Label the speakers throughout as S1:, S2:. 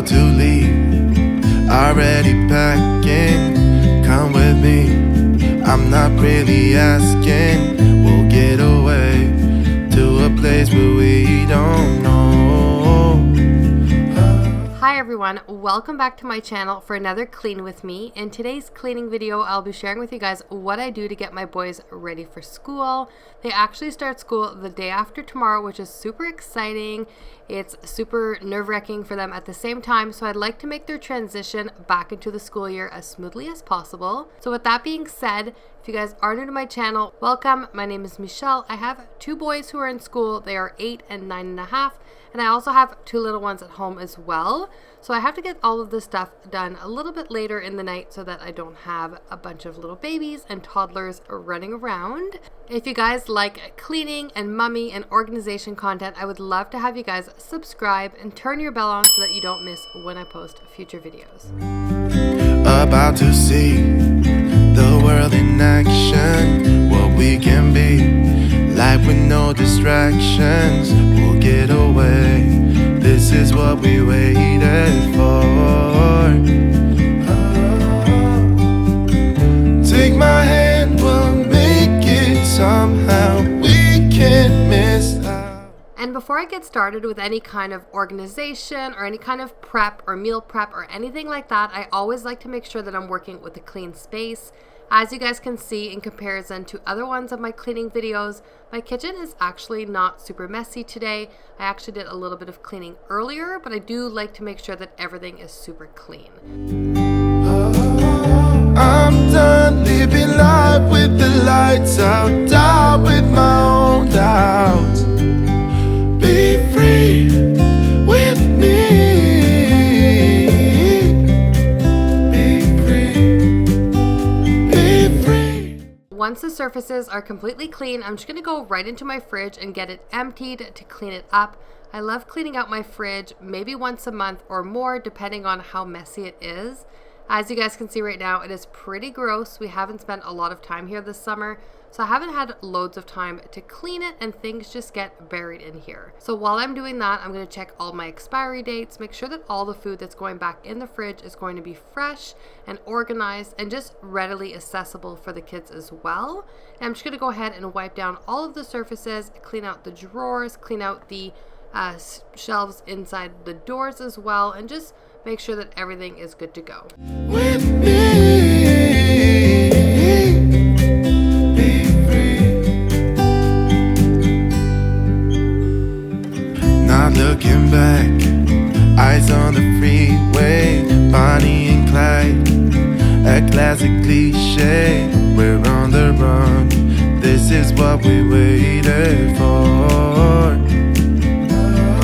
S1: to leave, already packing. Come with me, I'm not really asking. We'll get away to a place where we don't know.
S2: Hi everyone, welcome back to my channel for another clean with me. In today's cleaning video, I'll be sharing with you guys what I do to get my boys ready for school. They actually start school the day after tomorrow, which is super exciting. It's super nerve-wracking for them at the same time, so I'd like to make their transition back into the school year as smoothly as possible. So with that being said, if you guys are new to my channel, welcome. My name is Michelle. I have two boys who are in school. They are 8 and 9.5, and I also have two little ones at home as well. So I have to get all of this stuff done a little bit later in the night so that I don't have a bunch of little babies and toddlers running around. If you guys like cleaning and mummy and organization content, I would love to have you guys subscribe and turn your bell on so that you don't miss when I post future videos.
S1: About to see the world in action, what we can be, life with no distractions. We'll get away, this is what we waited for. Take my hand, we'll make it somehow. We can't miss out.
S2: And before I get started with any kind of organization or any kind of prep or meal prep or anything like that, I always like to make sure that I'm working with a clean space. As you guys can see, in comparison to other ones of my cleaning videos, my kitchen is actually not super messy today. I actually did a little bit of cleaning earlier, but I do like to make sure that everything is super clean.
S1: I'm done living life with the lights out, down with my own doubts. Be free with me.
S2: Once the surfaces are completely clean, I'm just going to go right into my fridge and get it emptied to clean it up. I love cleaning out my fridge maybe once a month or more depending on how messy it is. As you guys can see right now, it is pretty gross. We haven't spent a lot of time here this summer, so I haven't had loads of time to clean it and things just get buried in here. So while I'm doing that, I'm going to check all my expiry dates, make sure that all the food that's going back in the fridge is going to be fresh and organized and just readily accessible for the kids as well. And I'm just going to go ahead and wipe down all of the surfaces, clean out the drawers, clean out the shelves inside the doors as well, and just make sure that everything is good to go.
S1: With me. Not looking back, eyes on the freeway, Bonnie and Clyde, a classic cliche. We're on the run, this is what we waited for.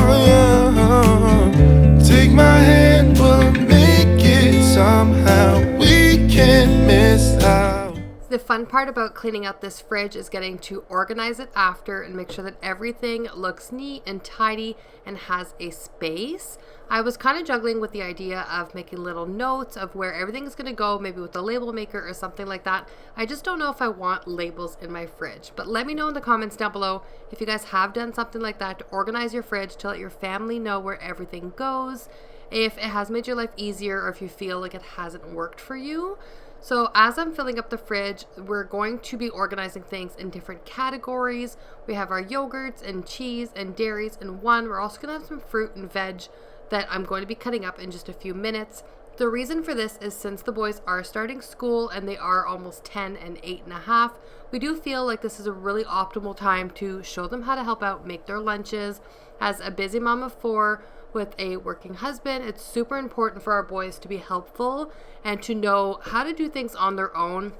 S1: Oh, yeah. Take my hand, we'll make it somehow. We can't miss out.
S2: The fun part about cleaning out this fridge is getting to organize it after and make sure that everything looks neat and tidy and has a space. I was kind of juggling with the idea of making little notes of where everything is going to go, maybe with a label maker or something like that. I just don't know if I want labels in my fridge, but let me know in the comments down below if you guys have done something like that to organize your fridge to let your family know where everything goes, if it has made your life easier or if you feel like it hasn't worked for you. So as I'm filling up the fridge, we're going to be organizing things in different categories. We have our yogurts and cheese and dairies in one. We're also going to have some fruit and veg that I'm going to be cutting up in just a few minutes. The reason for this is since the boys are starting school and they are almost 10 and 8.5, we do feel like this is a really optimal time to show them how to help out make their lunches. As a busy mom of 4, with a working husband, it's super important for our boys to be helpful and to know how to do things on their own.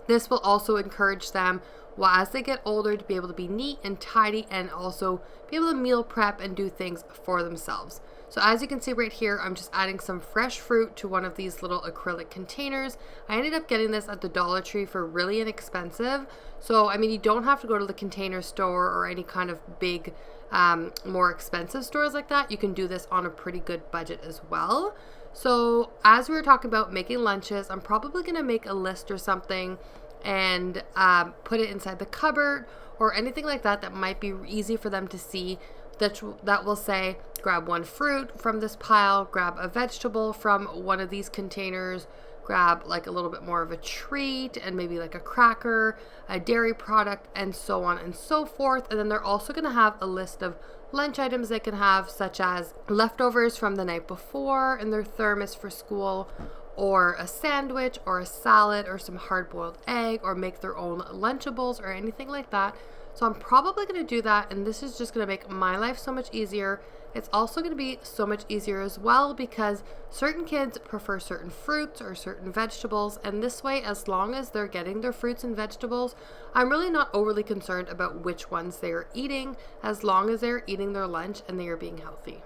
S2: This will also encourage them, well, as they get older, to be able to be neat and tidy and also be able to meal prep and do things for themselves. So as you can see right here, I'm just adding some fresh fruit to one of these little acrylic containers. I ended up getting this at the Dollar Tree for really inexpensive. So, I mean, you don't have to go to the Container Store or any kind of big, more expensive stores like that. You can do this on a pretty good budget as well. So as we were talking about making lunches, I'm probably going to make a list or something and put it inside the cupboard or anything like that that might be easy for them to see that will say grab one fruit from this pile, grab a vegetable from one of these containers, grab like a little bit more of a treat and maybe like a cracker, a dairy product, and so on and so forth. And then they're also going to have a list of lunch items they can have, such as leftovers from the night before in their thermos for school, or a sandwich or a salad or some hard-boiled egg, or make their own Lunchables or anything like that. So I'm probably going to do that, and this is just going to make my life so much easier. It's also going to be so much easier as well because certain kids prefer certain fruits or certain vegetables, and this way, as long as they're getting their fruits and vegetables, I'm really not overly concerned about which ones they are eating, as long as they're eating their lunch and they are being healthy.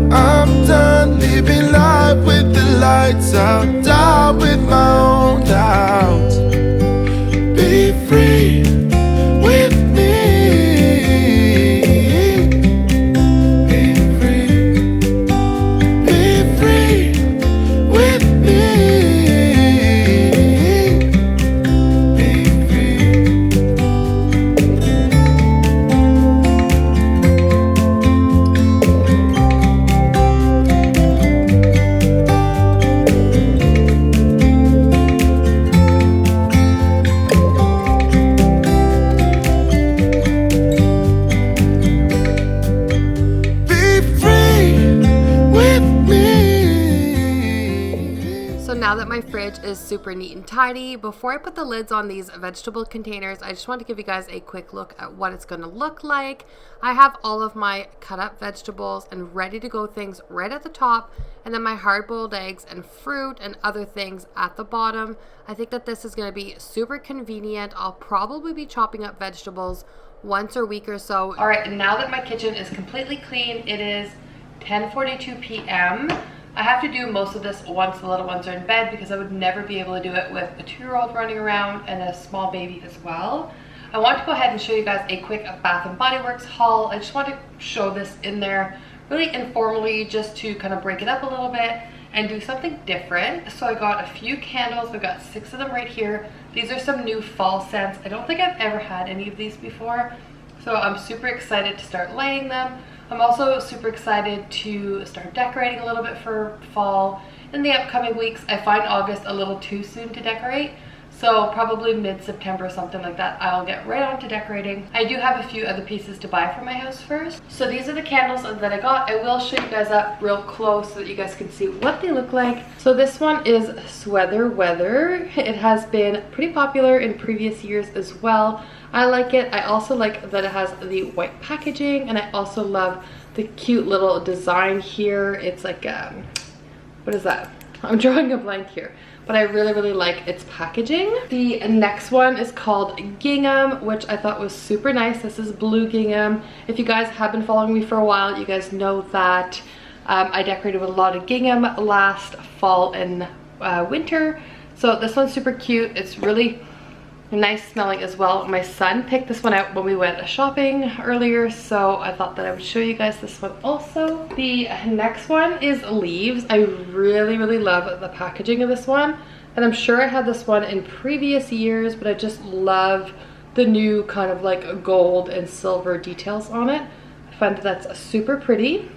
S1: I'm done living life with the lights out, die with my own doubts. Be free with me. Be free. Be free with me. Be free.
S2: Now that my fridge is super neat and tidy, before I put the lids on these vegetable containers, I just want to give you guys a quick look at what it's going to look like. I have all of my cut up vegetables and ready to go things right at the top, and then my hard boiled eggs and fruit and other things at the bottom. I think that this is going to be super convenient. I'll probably be chopping up vegetables once a week or so. All right, and now that my kitchen is completely clean, it is 10:42 p.m. I have to do most of this once the little ones are in bed because I would never be able to do it with a 2-year-old running around and a small baby as well. I want to go ahead and show you guys a quick Bath & Body Works haul. I just want to show this in there really informally, just to kind of break it up a little bit and do something different. So I got a few candles. I've got 6 of them right here. These are some new fall scents. I don't think I've ever had any of these before, so I'm super excited to start lighting them. I'm also super excited to start decorating a little bit for fall in the upcoming weeks. I find August a little too soon to decorate, so probably mid-September, something like that, I'll get right on to decorating. I do have a few other pieces to buy for my house first. So these are the candles that I got. I will show you guys up real close so that you guys can see what they look like. So this one is Sweater Weather. It has been pretty popular in previous years as well. I like it. I also like that it has the white packaging, and I also love the cute little design here. It's like, what is that? I'm drawing a blank here, but I really like its packaging. The next one is called Gingham, which I thought was super nice. This is blue gingham. If you guys have been following me for a while, you guys know that I decorated with a lot of gingham last fall and winter. So this one's super cute. It's really nice smelling as well. My son picked this one out when we went shopping earlier, so I thought that I would show you guys this one also. The next one is Leaves. I really love the packaging of this one, and I'm sure I had this one in previous years, but I just love the new kind of like gold and silver details on it. I find that that's super pretty.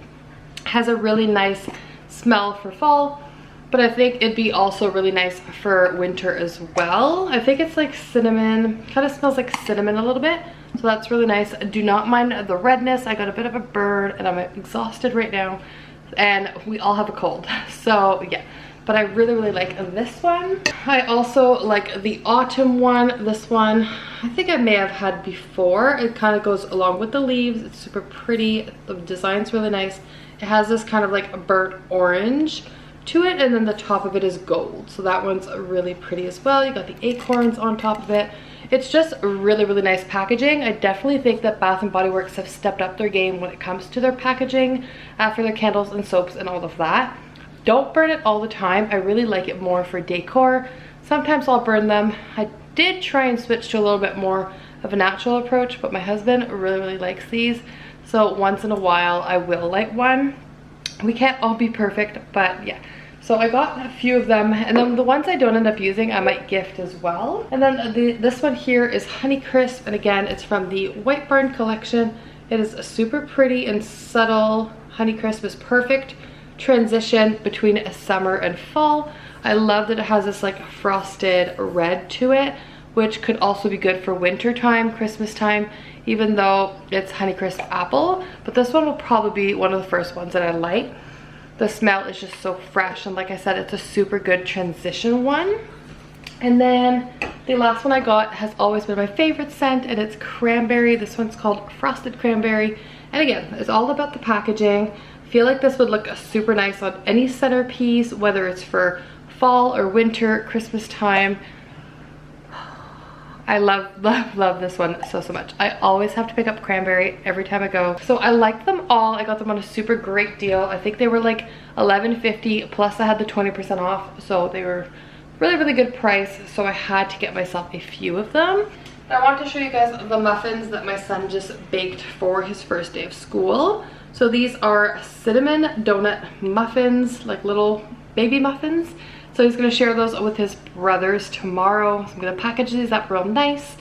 S2: It has a really nice smell for fall, but I think it'd be also really nice for winter as well. I think it's like cinnamon, kind of smells like cinnamon a little bit, so that's really nice. I do not mind the redness. I got a bit of a burn and I'm exhausted right now, and we all have a cold, so yeah. But I really like this one. I also like the autumn one. This one I think I may have had before. It kind of goes along with the leaves. It's super pretty. The design's really nice. It has this kind of like burnt orange to it, and then the top of it is gold, so that one's really pretty as well. You got the acorns on top of it. It's just really nice packaging. I definitely think that Bath & Body Works have stepped up their game when it comes to their packaging for their candles and soaps and all of that. Don't burn it all the time. I really like it more for decor. Sometimes I'll burn them. I did try and switch to a little bit more of a natural approach, but my husband really likes these, so once in a while I will light one. We can't all be perfect, but yeah. So I got a few of them, and then the ones I don't end up using I might gift as well. And then this one here is Honeycrisp, and again it's from the White Barn collection. It is a super pretty and subtle Honeycrisp. Is perfect transition between a summer and fall. I love that it has this like frosted red to it, which could also be good for winter time, Christmas time, even though it's Honeycrisp apple. But this one will probably be one of the first ones that I like. The smell is just so fresh, and like I said, it's a super good transition one. And then the last one I got has always been my favorite scent, and it's cranberry. This one's called Frosted Cranberry. And again, it's all about the packaging. I feel like this would look super nice on any centerpiece, whether it's for fall or winter, Christmas time. I love this one so much. I always have to pick up cranberry every time I go. So I like them all. I got them on a super great deal. I think they were like $11.50 plus I had the 20% off. So they were really good price. So I had to get myself a few of them. I want to show you guys the muffins that my son just baked for his first day of school. So these are cinnamon donut muffins, like little baby muffins. So he's gonna share those with his brothers tomorrow. So I'm gonna package these up real nice.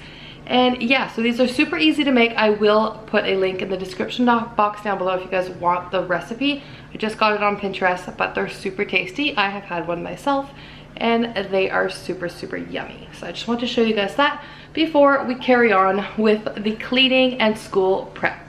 S2: And yeah, so these are super easy to make. I will put a link in the description box down below if you guys want the recipe. I just got it on Pinterest, but they're super tasty. I have had one myself and they are super yummy. So I just want to show you guys that before we carry on with the cleaning and school prep.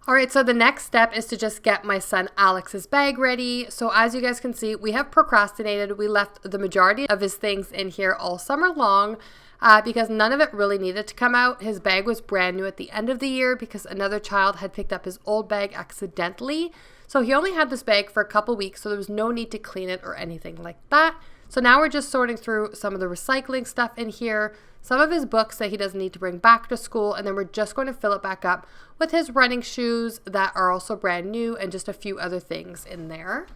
S2: Alright, so the next step is to just get my son Alex's bag ready. So as you guys can see, we have procrastinated. We left the majority of his things in here all summer long because none of it really needed to come out. His bag was brand new at the end of the year because another child had picked up his old bag accidentally. So he only had this bag for a couple weeks, so there was no need to clean it or anything like that. So now we're just sorting through some of the recycling stuff in here, some of his books that he doesn't need to bring back to school, and then we're just going to fill it back up with his running shoes that are also brand new and just a few other things in there.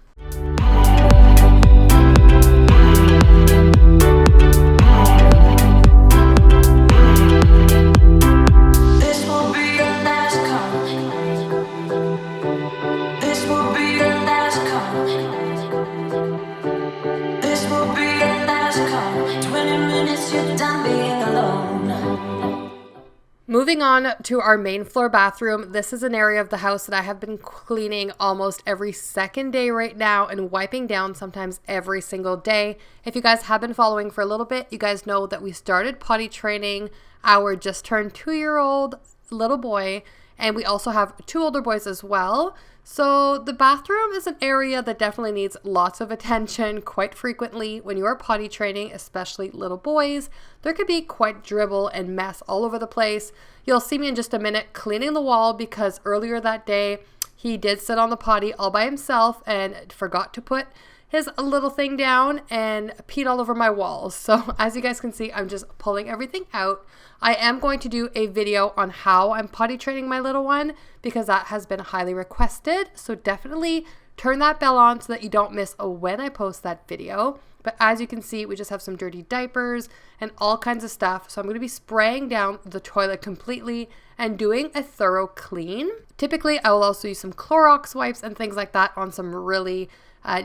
S2: Moving on to our main floor bathroom, this is an area of the house that I have been cleaning almost every second day right now and wiping down sometimes every single day. If you guys have been following for a little bit, you guys know that we started potty training our just turned 2-year-old little boy, and we also have 2 older boys as well. So the bathroom is an area that definitely needs lots of attention quite frequently. When you are potty training, especially little boys, there could be quite dribble and mess all over the place. You'll see me in just a minute cleaning the wall because earlier that day he did sit on the potty all by himself and forgot to put his little thing down and peed all over my walls. So as you guys can see, I'm just pulling everything out. I am going to do a video on how I'm potty training my little one because that has been highly requested. So definitely turn that bell on so that you don't miss when I post that video. But as you can see, we just have some dirty diapers and all kinds of stuff. So I'm going to be spraying down the toilet completely and doing a thorough clean. Typically, I will also use some Clorox wipes and things like that on some really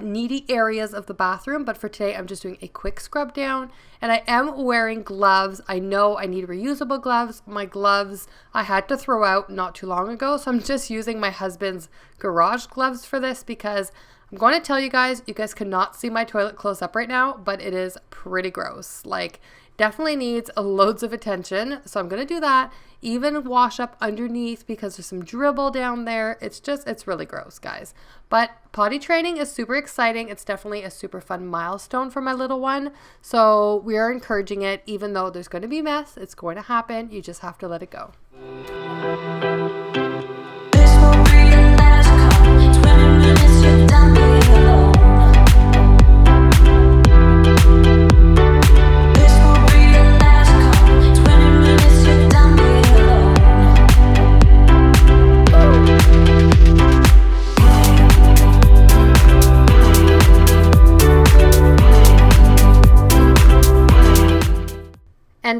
S2: needy areas of the bathroom, but for today I'm just doing a quick scrub down, and I am wearing gloves. I know I need reusable gloves. My gloves I had to throw out not too long ago, so I'm just using my husband's garage gloves for this because I'm going to tell you guys cannot see my toilet close up right now, but it is pretty gross. Like, definitely needs loads of attention. So I'm going to do that. Even wash up underneath because there's some dribble down there. It's really gross, guys. But potty training is super exciting. It's definitely a super fun milestone for my little one. So we are encouraging it, even though there's going to be mess. It's going to happen. You just have to let it go.
S3: This will be your last call. 20 minutes, you're done being alone.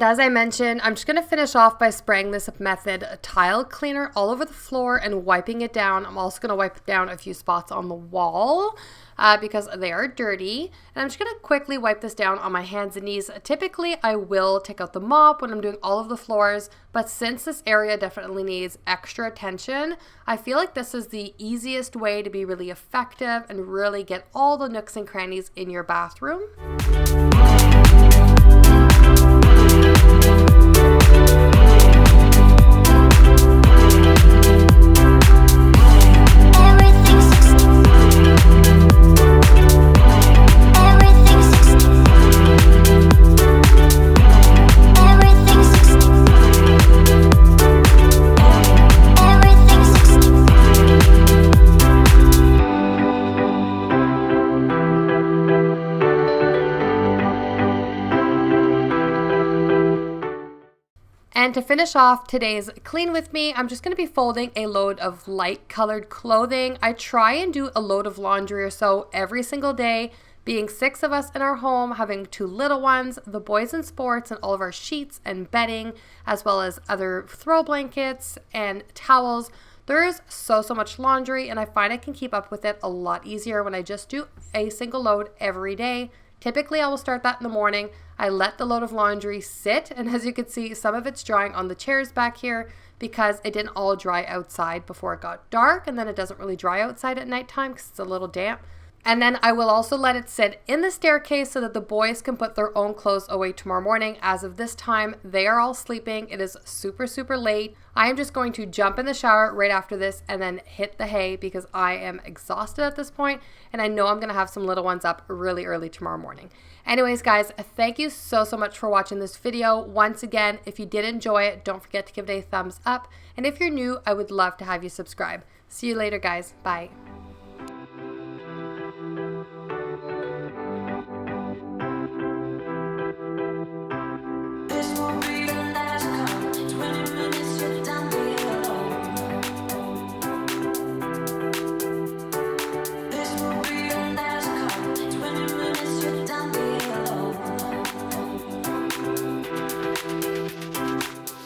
S2: And as I mentioned, I'm just going to finish off by spraying this Method tile cleaner all over the floor and wiping it down. I'm also going to wipe down a few spots on the wall because they are dirty. And I'm just going to quickly wipe this down on my hands and knees. Typically, I will take out the mop when I'm doing all of the floors, but since this area definitely needs extra attention, I feel like this is the easiest way to be really effective and really get all the nooks and crannies in your bathroom. And to finish off today's clean with me, I'm just going to be folding a load of light colored clothing. I try and do a load of laundry or so every single day. Being 6 of us in our home, having 2 little ones, the boys in sports, and all of our sheets and bedding, as well as other throw blankets and towels. There's so much laundry, and I find I can keep up with it a lot easier when I just do a single load every day. Typically, I will start that in the morning. I let the load of laundry sit, and as you can see, some of it's drying on the chairs back here because it didn't all dry outside before it got dark, and then it doesn't really dry outside at nighttime because it's a little damp. And then I will also let it sit in the staircase so that the boys can put their own clothes away tomorrow morning. As of this time, they are all sleeping. It is super late. I am just going to jump in the shower right after this and then hit the hay because I am exhausted at this point, and I know I'm going to have some little ones up really early tomorrow morning. Anyways, guys, thank you so much for watching this video. Once again, if you did enjoy it, don't forget to give it a thumbs up. And if you're new, I would love to have you subscribe. See you later, guys. Bye.